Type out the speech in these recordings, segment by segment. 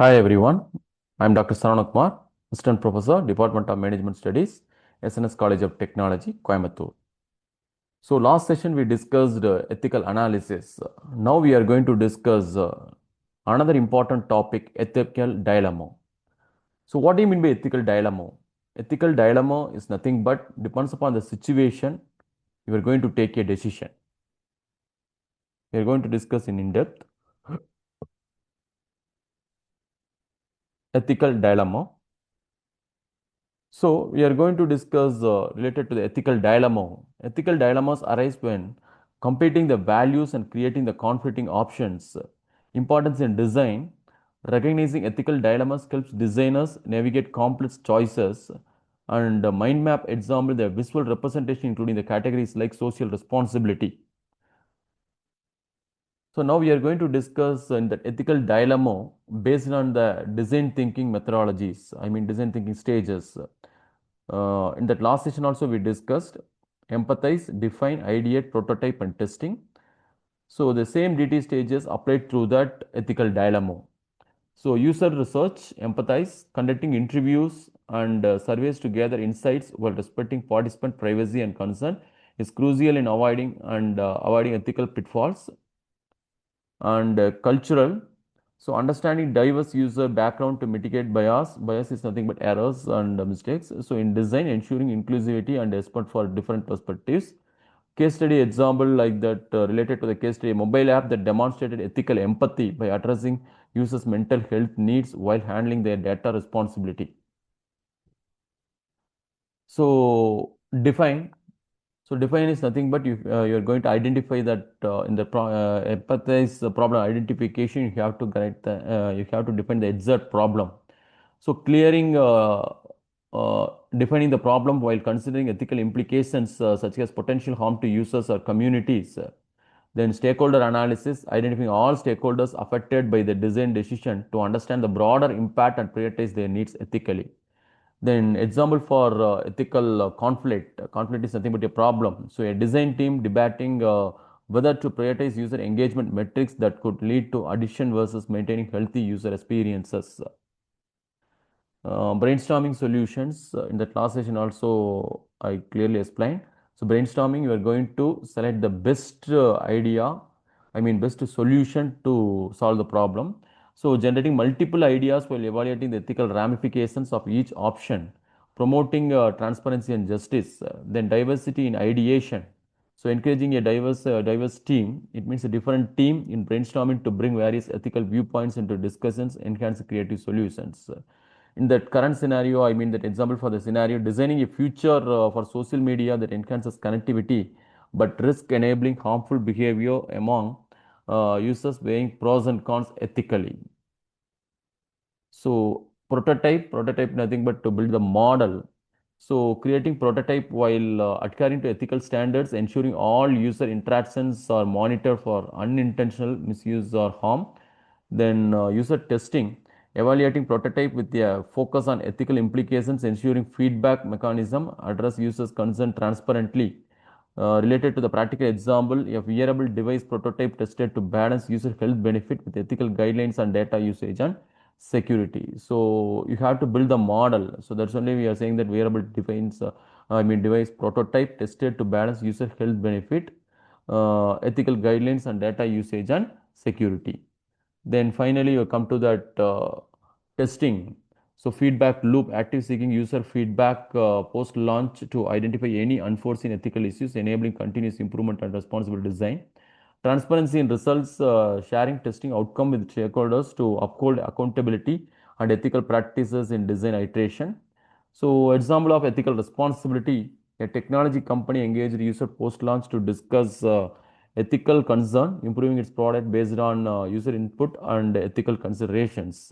Hi everyone, I am Dr. Sarana Kumar, Assistant Professor, Department of Management Studies, SNS College of Technology, Coimbatore. So last session we discussed ethical analysis. Now we are going to discuss another important topic, ethical dilemma. So what do you mean by ethical dilemma? Ethical dilemma is nothing but depends upon the situation you are going to take a decision. We are going to discuss in depth ethical dilemma. So, we are going to discuss related to the ethical dilemma. Ethical dilemmas arise when competing the values and creating the conflicting options. Importance in design. Recognizing ethical dilemmas helps designers navigate complex choices. And mind map example, the visual representation, including the categories like social responsibility. So now we are going to discuss in the ethical dilemma based on the design thinking methodologies. I mean design thinking stages. In that last session also we discussed empathize, define, ideate, prototype and testing. So the same DT stages applied through that ethical dilemma. So user research, empathize, conducting interviews and surveys to gather insights while respecting participant privacy and consent is crucial in avoiding ethical pitfalls and cultural. So understanding diverse user background to mitigate bias. Bias is nothing but errors and mistakes. So in design, ensuring inclusivity and respect for different perspectives. Case study example like that related to the case study, a mobile app that demonstrated ethical empathy by addressing users' mental health needs while handling their data responsibility. So define. So define is nothing but you're going to identify that in the empathize the problem identification, you have to you have to define the exact problem. So clearing, defining the problem while considering ethical implications such as potential harm to users or communities. Then stakeholder analysis, identifying all stakeholders affected by the design decision to understand the broader impact and prioritize their needs ethically. Then example for ethical conflict. Conflict is nothing but a problem. So a design team debating whether to prioritize user engagement metrics that could lead to addition versus maintaining healthy user experiences. Brainstorming solutions. In that last session also I clearly explained. So brainstorming, you are going to select the best best solution to solve the problem. So generating multiple ideas while evaluating the ethical ramifications of each option, promoting transparency and justice, then diversity in ideation. So encouraging a diverse team, it means a different team in brainstorming to bring various ethical viewpoints into discussions, enhance creative solutions. In that current scenario, I mean that example for the scenario, designing a future for social media that enhances connectivity but risk enabling harmful behavior among users, weighing pros and cons ethically. So prototype nothing but to build the model. So creating prototype while adhering to ethical standards, ensuring all user interactions are monitored for unintentional misuse or harm. Then user testing, evaluating prototype with a focus on ethical implications, ensuring feedback mechanism, address users' concern transparently. Related to the practical example, a wearable device prototype tested to balance user health benefit with ethical guidelines on data usage and security. So you have to build the model. So that's only we are saying that wearable device prototype tested to balance user health benefit, ethical guidelines on data usage and security. Then finally, you come to that testing. So feedback loop, active seeking user feedback post launch to identify any unforeseen ethical issues, enabling continuous improvement and responsible design. Transparency in results, sharing testing outcome with stakeholders to uphold accountability and ethical practices in design iteration. So example of ethical responsibility, a technology company engaged user post launch to discuss ethical concern, improving its product based on user input and ethical considerations.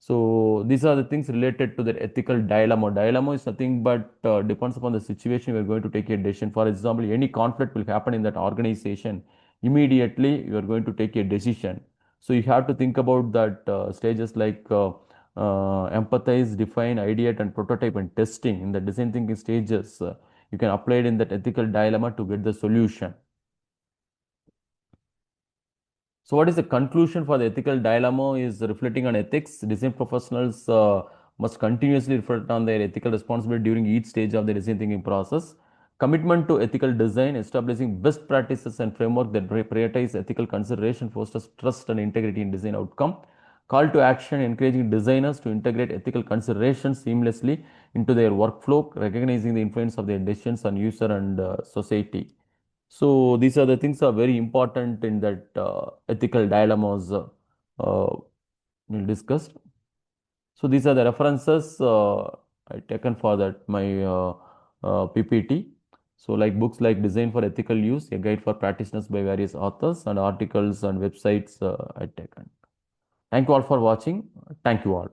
So these are the things related to the ethical dilemma. Dilemma is nothing but depends upon the situation we are going to take a decision. For example, any conflict will happen in that organization. Immediately, you are going to take a decision. So you have to think about that stages like empathize, define, ideate, and prototype and testing. In the design thinking stages, you can apply it in that ethical dilemma to get the solution. So, what is the conclusion for the ethical dilemma is reflecting on ethics. Design professionals must continuously reflect on their ethical responsibility during each stage of the design thinking process. Commitment to ethical design, establishing best practices and framework that prioritize ethical consideration, fosters trust and integrity in design outcome. Call to action, encouraging designers to integrate ethical considerations seamlessly into their workflow, recognizing the influence of their decisions on user and society. So these are the things are very important in that ethical dilemmas we discussed. So these are the references I taken for that my PPT. So like books like Design for Ethical Use, a guide for practitioners by various authors, and articles and websites I taken. Thank you all for watching. Thank you all.